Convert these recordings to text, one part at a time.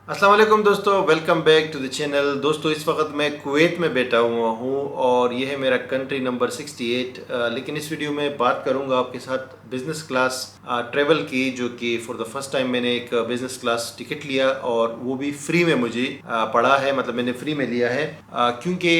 अस्सलाम वालेकुम दोस्तों, welcome back to the channel. दोस्तों, इस वक्त मैं कुवैत में बैठा हुआ हूँ और यह है मेरा कंट्री नंबर 68। लेकिन इस वीडियो में बात करूँगा आपके साथ बिज़नेस क्लास ट्रेवल की, जो कि फॉर द फर्स्ट टाइम मैंने एक बिज़नेस क्लास टिकट लिया और वो भी फ्री में मुझे पड़ा है। मतलब मैंने फ्री में लिया है क्योंकि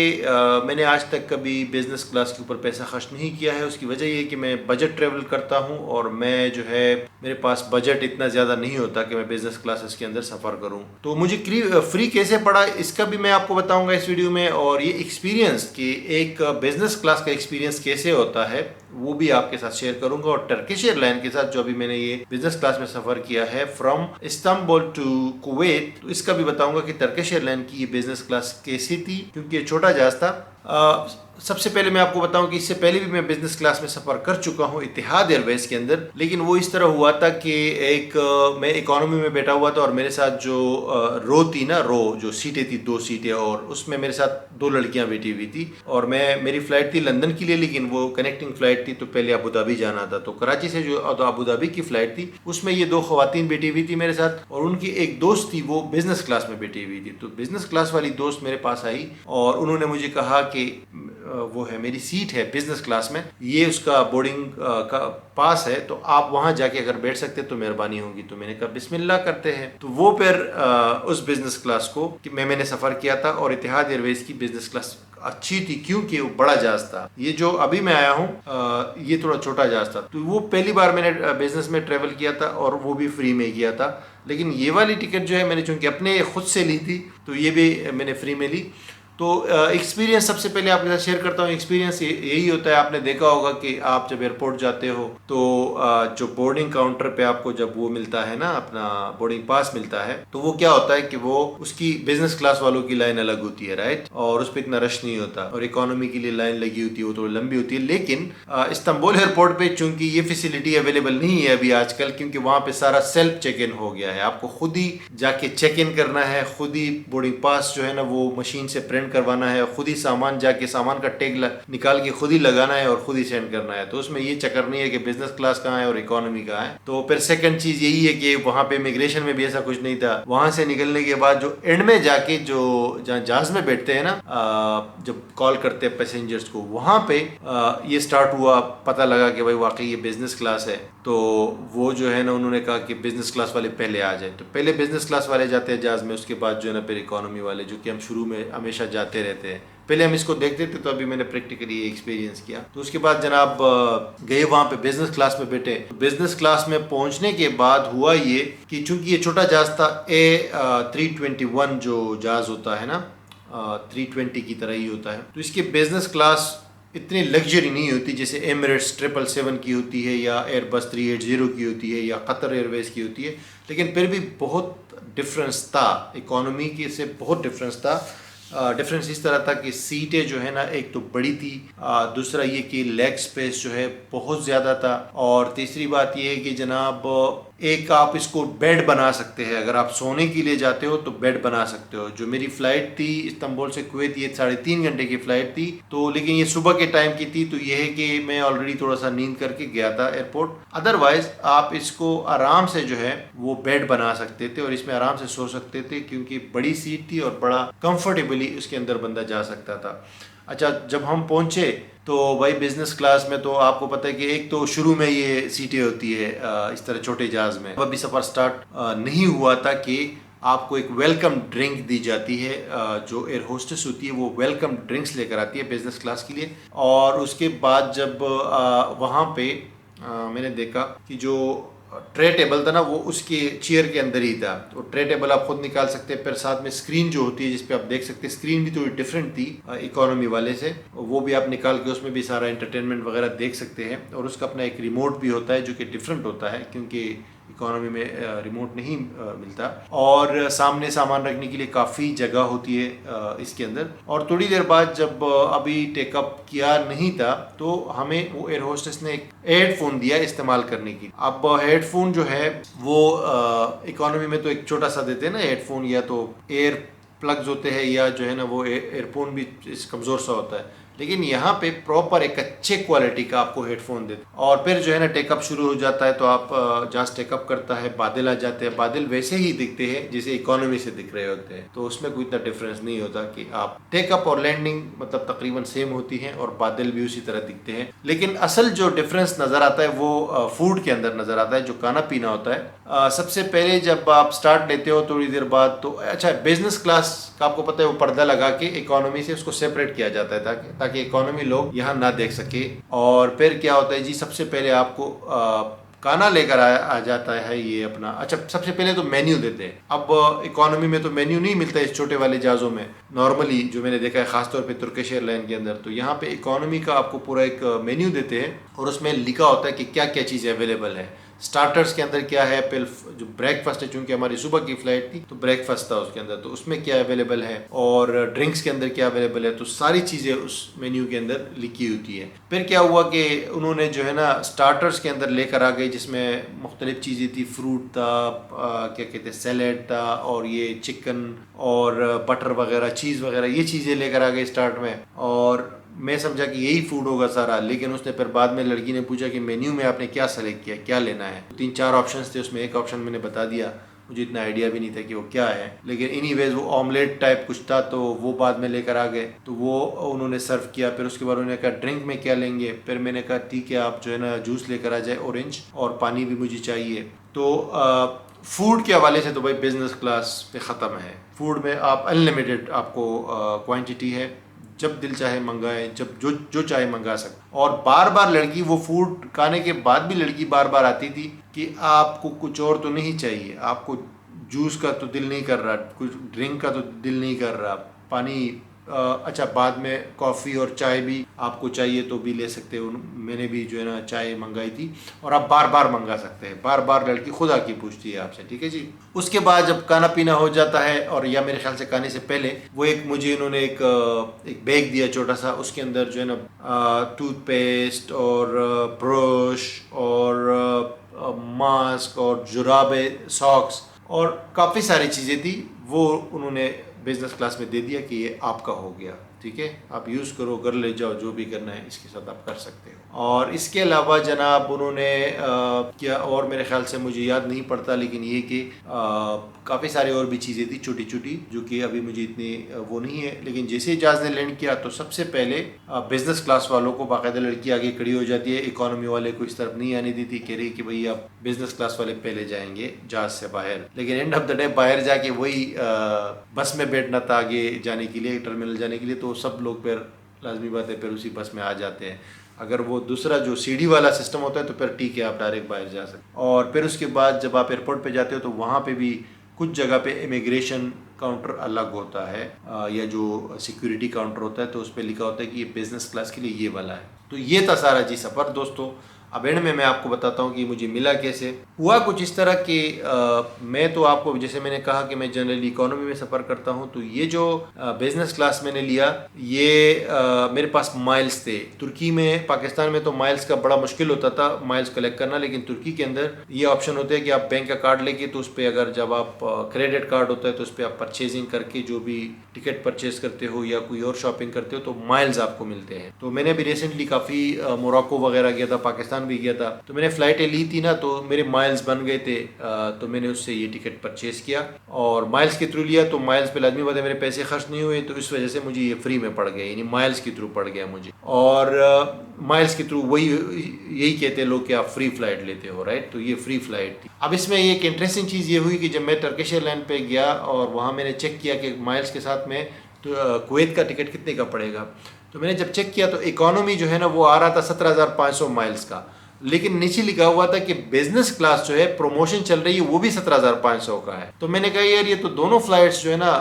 मैंने आज तक कभी बिज़नेस क्लास के ऊपर पैसा खर्च नहीं किया है। उसकी वजह ये कि मैं बजट ट्रेवल करता हूँ और मैं जो है मेरे पास बजट इतना ज़्यादा नहीं होता कि मैं बिज़नेस क्लासेस के अंदर सफ़र करूँ। तो मुझे फ्री कैसे पड़ा इसका भी मैं आपको बताऊंगा इस वीडियो में, और ये एक्सपीरियंस कि एक बिजनेस क्लास का एक्सपीरियंस कैसे होता है वो भी आपके साथ शेयर करूंगा। और टर्किश एयरलाइन के साथ जो अभी मैंने ये बिजनेस क्लास में सफ़र किया है फ्रॉम इस्तांबुल टू कुवैत, तो इसका भी बताऊंगा कि टर्किश एयरलाइन की ये बिजनेस क्लास कैसी थी, क्योंकि ये छोटा जहाज था। सबसे पहले मैं आपको बताऊं कि इससे पहले भी मैं बिजनेस क्लास में सफ़र कर चुका हूं इतिहाद एयरवेज के अंदर, लेकिन वो इस तरह हुआ था कि मैं इकोनॉमी में बैठा हुआ था और मेरे साथ जो रो थी ना, रो जो सीटें थी, 2 सीटें, और उसमें मेरे साथ 2 लड़कियां बैठी हुई थी। और मेरी फ़्लाइट थी लंदन के लिए, लेकिन वो कनेक्टिंग फ़्लाइट थी, तो पहले अबू धाबी जाना था। तो कराची से जो अबू धाबी की फ़्लाइट थी उसमें ये 2 ख़वातीन बैठी हुई थी मेरे साथ, और उनकी एक दोस्त थी वो बिज़नेस क्लास में बैठी हुई थी। तो बिज़नेस क्लास वाली दोस्त मेरे पास आई और उन्होंने मुझे कहा कि वो है, मेरी सीट है बिजनेस क्लास में, ये उसका बोर्डिंग का पास है, तो आप वहाँ जाके अगर बैठ सकते तो मेहरबानी होगी। तो मैंने कहा बिस्मिल्लाह करते हैं। तो वो फिर उस बिजनेस क्लास को कि मैंने सफ़र किया था, और इतिहाद एयरवेज की बिजनेस क्लास अच्छी थी क्योंकि वो बड़ा जहाज था। ये जो अभी मैं आया हूँ ये थोड़ा छोटा जहाज था। तो वो पहली बार मैंने बिजनेस में ट्रेवल किया था और वो भी फ्री में किया था। लेकिन ये वाली टिकट जो है मैंने चूंकि अपने खुद से ली थी, तो ये भी मैंने फ्री में ली। तो एक्सपीरियंस सबसे पहले आपके साथ शेयर करता हूँ। एक्सपीरियंस यही होता है, आपने देखा होगा कि आप जब एयरपोर्ट जाते हो तो जो बोर्डिंग काउंटर पे आपको जब वो मिलता है ना, अपना बोर्डिंग पास मिलता है, तो वो क्या होता है कि वो उसकी बिजनेस क्लास वालों की लाइन अलग होती है, राइट, और उस पर इतना रश नहीं होता, और इकोनॉमी के लिए लाइन लगी होती है वो थोड़ी लंबी होती है। लेकिन इस्तांबुल एयरपोर्ट पे चूंकि ये फैसिलिटी अवेलेबल नहीं है अभी आजकल, क्योंकि वहाँ पे सारा सेल्फ चेक इन हो गया है। आपको खुद ही जाके चेक इन करना है, खुद ही बोर्डिंग पास जो है ना वो मशीन से प्रिंट करवाना है, खुद ही सामान जाके सामान का टैग निकाल के खुद ही लगाना है और खुद ही सेंड करना है। तो उसमें ये चक्कर नहीं है कि बिजनेस क्लास कहाँ है और इकोनॉमी कहाँ है। तो फिर सेकंड चीज यही है कि वहाँ पे इमिग्रेशन में भी ऐसा कुछ नहीं था। वहां से निकलने के बाद जो एंड में जाके जो जहाँ जहाज में बैठते हैं ना, जब कॉल करते हैं पैसेंजर्स को, वहां पे ये स्टार्ट हुआ, पता लगा कि भाई वाकई ये बिजनेस क्लास है। तो वो जो है ना, उन्होंने कहा कि बिजनेस क्लास वाले पहले आ जाए। तो पहले बिजनेस क्लास वाले जाते हैं जहाज में, उसके बाद जो है ना फिर इकोनॉमी वाले, जो कि हम शुरू में हमेशा जाते रहते हैं। पहले हम इसको देखते थे, तो अभी मैंने प्रैक्टिकली ये एक्सपीरियंस किया। तो उसके बाद जनाब गए वहाँ पे बिजनेस क्लास में बैठे। बिजनेस क्लास में पहुँचने के बाद हुआ ये कि चूंकि ये छोटा जहाज था, A321 जो जहाज होता है ना, 320 की तरह ही होता है, तो इसके बिजनेस क्लास इतनी लग्जरी नहीं होती जैसे एमिरेट्स 777 की होती है, या एयरबस 380 की होती है, या कतर एयरवेज की होती है। लेकिन फिर भी बहुत डिफरेंस था, इकोनॉमी के से बहुत डिफरेंस था। डिफरेंस इस तरह था कि सीटें जो है ना, एक तो बड़ी थी, दूसरा ये कि लेग स्पेस जो है बहुत ज़्यादा था, और तीसरी बात ये है कि जनाब एक आप इसको बेड बना सकते हैं। अगर आप सोने के लिए जाते हो तो बेड बना सकते हो। जो मेरी फ़्लाइट थी इस्तांबुल से कुवैत, ये 3.5 घंटे की फ़्लाइट थी, तो लेकिन ये सुबह के टाइम की थी, तो ये है कि मैं ऑलरेडी थोड़ा सा नींद करके गया था एयरपोर्ट। अदरवाइज आप इसको आराम से जो है वो बेड बना सकते थे और इसमें आराम से सो सकते थे, क्योंकि बड़ी सीट थी और बड़ा कंफर्टेबली उसके अंदर बंदा जा सकता था। अच्छा, जब हम पहुंचे तो भाई बिजनेस क्लास में तो आपको पता है कि एक तो शुरू में ये सीटें होती है इस तरह छोटे जहाज में, अभी सफ़र स्टार्ट नहीं हुआ था कि आपको एक वेलकम ड्रिंक दी जाती है। जो एयर होस्टेस होती है वो वेलकम ड्रिंक्स लेकर आती है बिजनेस क्लास के लिए। और उसके बाद जब वहाँ पे मैंने देखा कि जो ट्रे टेबल था ना, वो उसके चेयर के अंदर ही था। तो ट्रे टेबल आप खुद निकाल सकते हैं। फिर साथ में स्क्रीन जो होती है जिस पे आप देख सकते हैं, स्क्रीन भी थोड़ी डिफरेंट थी इकोनॉमी वाले से, वो भी आप निकाल के उसमें भी सारा एंटरटेनमेंट वगैरह देख सकते हैं। और उसका अपना एक रिमोट भी होता है जो कि डिफरेंट होता है, क्योंकि इकोनॉमी में रिमोट नहीं मिलता। और सामने सामान रखने के लिए काफ़ी जगह होती है इसके अंदर। और थोड़ी देर बाद जब अभी टेकअप किया नहीं था, तो हमें वो एयर होस्टेस ने एक हेडफोन दिया इस्तेमाल करने की। अब हेडफोन जो है वो इकोनॉमी में तो एक छोटा सा देते हैं ना हेडफोन, या तो एयर प्लग्स होते हैं, या जो है ना वो एयरफोन भी कमज़ोर सा होता है। लेकिन यहाँ पे प्रॉपर एक अच्छे क्वालिटी का आपको हेडफोन देते हैं। और फिर जो है ना टेकअप शुरू हो जाता है, तो आप जहाज टेकअप करता है, बादल आ जाते हैं, बादल वैसे ही दिखते हैं जैसे इकोनॉमी से दिख रहे होते हैं, तो उसमें कोई इतना डिफरेंस नहीं होता कि आप टेकअप और लैंडिंग मतलब तकरीबन सेम होती है और बादल भी उसी तरह दिखते हैं। लेकिन असल जो डिफरेंस नजर आता है वो फूड के अंदर नजर आता है, जो खाना पीना होता है। सबसे पहले जब आप स्टार्ट लेते हो थोड़ी देर बाद, तो अच्छा बिजनेस क्लास का आपको पता है वो पर्दा लगा के इकोनॉमी से उसको सेपरेट किया जाता है ताकि इकोनॉमी लोग यहाँ ना देख सके। और फिर क्या होता है जी, सबसे पहले आपको खाना लेकर आ जाता है ये अपना। अच्छा, सबसे पहले तो मेन्यू देते हैं। अब इकोनॉमी में तो मेन्यू नहीं मिलता है इस छोटे वाले जहाज़ों में नॉर्मली, जो मैंने देखा है खासतौर पे तुर्किश एयरलाइन के अंदर। तो यहाँ पे इकोनॉमी का आपको पूरा एक मेन्यू देते हैं और उसमें लिखा होता है कि क्या क्या चीज़ें अवेलेबल है। स्टार्टर्स के अंदर क्या है, फिर जो ब्रेकफास्ट है, चूंकि हमारी सुबह की फ्लाइट थी तो ब्रेकफास्ट था उसके अंदर, तो उसमें क्या अवेलेबल है, और ड्रिंक्स के अंदर क्या अवेलेबल है, तो सारी चीज़ें उस मेन्यू के अंदर लिखी होती है। फिर क्या हुआ कि उन्होंने जो है ना स्टार्टर्स के अंदर लेकर आ गए, जिसमें मुख्तलिफ चीज़ें थी, फ्रूट था, क्या कहते हैं सैलेड था, और ये चिकन और बटर वगैरह, चीज़ वगैरह, ये चीज़ें लेकर आ गए स्टार्ट में। और मैं समझा कि यही फूड होगा सारा, लेकिन उसने फिर बाद में लड़की ने पूछा कि मेन्यू में आपने क्या सेलेक्ट किया, क्या लेना है। 3-4 ऑप्शंस थे, उसमें एक ऑप्शन मैंने बता दिया, मुझे इतना आइडिया भी नहीं था कि वो क्या है, लेकिन एनीवेज वो ऑमलेट टाइप कुछ था, तो वो बाद में लेकर आ गए, तो वो उन्होंने सर्व किया। फिर उसके बाद उन्होंने कहा ड्रिंक में क्या लेंगे, फिर मैंने कहा ठीक है आप जो है ना जूस लेकर आ जाए ऑरेंज, और पानी भी मुझे चाहिए। तो फूड के हवाले से तो भाई बिजनेस क्लास पे ख़त्म है। फूड में आप अनलिमिटेड आपको क्वांटिटी है, जब दिल चाहे मंगाए, जब जो चाहे मंगा सकते। और बार बार लड़की वो फूड खाने के बाद भी लड़की बार बार आती थी कि आपको कुछ और तो नहीं चाहिए, आपको जूस का तो दिल नहीं कर रहा, कुछ ड्रिंक का तो दिल नहीं कर रहा, पानी अच्छा बाद में कॉफ़ी और चाय भी आपको चाहिए तो भी ले सकते हो। मैंने भी जो है ना चाय मंगाई थी, और आप बार बार मंगा सकते हैं, बार बार लड़की खुद आके पूछती है आपसे, ठीक है जी। उसके बाद जब खाना पीना हो जाता है, और या मेरे ख्याल से खाने से पहले वो एक मुझे इन्होंने एक बैग दिया छोटा सा, उसके अंदर जो है ना टूथपेस्ट और ब्रश और मास्क और जुराबे, सॉक्स और काफ़ी सारी चीज़ें थी, वो उन्होंने बिजनेस क्लास में दे दिया कि ये आपका हो गया, ठीक है, आप यूज़ करो, घर ले जाओ, जो भी करना है इसके साथ आप कर सकते हो। और इसके अलावा जनाब उन्होंने क्या और मेरे ख्याल से मुझे याद नहीं पड़ता, लेकिन ये कि काफ़ी सारी और भी चीज़ें थी छोटी छोटी, जो कि अभी मुझे इतनी वो नहीं है। लेकिन जैसे ही जहाज़ ने लैंड किया तो सबसे पहले बिजनेस क्लास वालों को बाकायदा लड़की आगे खड़ी हो जाती है, इकोनॉमी वाले को इस तरफ नहीं आने देती, कह रही कि भाई आप बिजनेस क्लास वाले पहले जाएंगे जहाज़ से बाहर। लेकिन एंड ऑफ द डे बाहर जाके वही बस में बैठना था आगे जाने के लिए, टर्मिनल जाने के लिए, तो सब लोग फिर लाजमी बात है फिर उसी बस में आ जाते हैं। अगर वो दूसरा जो सीढ़ी वाला सिस्टम होता है तो फिर ठीक है, आप डायरेक्ट बाहर जा सकते। और फिर उसके बाद जब आप एयरपोर्ट पे जाते हो तो वहाँ पे भी कुछ जगह पे इमिग्रेशन काउंटर अलग होता है, या जो सिक्योरिटी काउंटर होता है, तो उस पर लिखा होता है कि ये बिज़नेस क्लास के लिए ये वाला है। तो ये था सारा जी सफ़र दोस्तों। अब एंड में मैं आपको बताता हूँ कि मुझे मिला कैसे। हुआ कुछ इस तरह कि मैं तो आपको जैसे मैंने कहा कि मैं जनरली इकोनॉमी में सफ़र करता हूँ, तो ये जो बिज़नेस क्लास मैंने लिया, ये मेरे पास माइल्स थे। तुर्की में, पाकिस्तान में तो माइल्स का बड़ा मुश्किल होता था माइल्स कलेक्ट करना, लेकिन तुर्की के अंदर ये ऑप्शन होता है कि आप बैंक का कार्ड लेके, तो उस पर अगर जब आप क्रेडिट कार्ड होता है तो उस पर आप परचेजिंग करके जो भी टिकट परचेज करते हो या कोई और शॉपिंग करते हो तो माइल्स आपको मिलते हैं। तो मैंने भी रिसेंटली काफ़ी मोरक्को वगैरह गया था, पाकिस्तान भी गया था, तो मैंने फ़्लाइटें ली थी ना, तो मेरे माइल्स बन गए थे, तो मैंने उससे ये टिकट परचेज़ किया और माइल्स के थ्रू लिया। तो माइल्स पे लाजमी बात है मेरे पैसे खर्च नहीं हुए, तो इस वजह से मुझे ये फ्री में पड़ गया, यानी माइल्स के थ्रू पड़ गया मुझे। और माइल्स के थ्रू वही यही कहते हैं लोग कि आप फ्री फ्लाइट लेते हो, राइट। तो ये फ्री फ्लाइट थी। अब इसमें एक इंटरेस्टिंग चीज़ ये हुई कि जब मैं टर्किश एयरलाइन पे गया और वहाँ मैंने चेक किया कि माइल्स के साथ में तो कुवैत का टिकट कितने का पड़ेगा, तो मैंने जब चेक किया तो इकोनॉमी जो है ना वो आ रहा था 17,500 माइल्स का, लेकिन नीचे लिखा हुआ था कि बिजनेस क्लास जो है प्रमोशन चल रही है वो भी 17,500 का है। तो मैंने कहा यार ये तो दोनों फ्लाइट्स जो है ना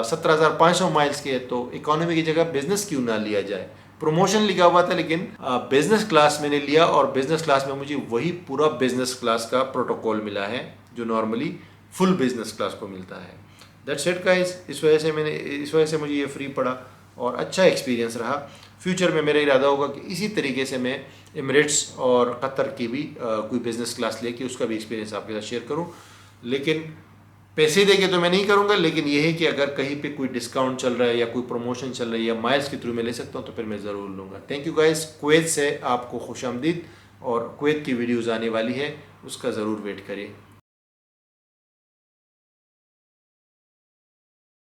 17,500 माइल्स के है, तो इकोनॉमी की जगह बिजनेस क्यों ना लिया जाए। प्रमोशन लिखा हुआ था लेकिन बिजनेस क्लास मैंने लिया, और बिजनेस क्लास में मुझे वही पूरा बिजनेस क्लास का प्रोटोकॉल मिला है जो नॉर्मली फुल बिजनेस क्लास को मिलता है। That's it guys. इस वजह से मुझे ये फ्री पड़ा और अच्छा एक्सपीरियंस रहा। फ्यूचर में मेरा इरादा होगा कि इसी तरीके से मैं एमिरेट्स और कतर की भी कोई बिज़नेस क्लास लेके उसका भी एक्सपीरियंस आपके साथ शेयर करूं। लेकिन पैसे दे के तो मैं नहीं करूँगा, लेकिन ये है कि अगर कहीं पे कोई डिस्काउंट चल रहा है या कोई प्रमोशन चल रही है या माइल्स के थ्रू मैं ले सकता हूँ तो फिर मैं ज़रूर लूँगा। Thank you guys. कुवैत से आपको खुशामदीद, और कुवैत की वीडियोज़ आने वाली है, उसका ज़रूर वेट करिए।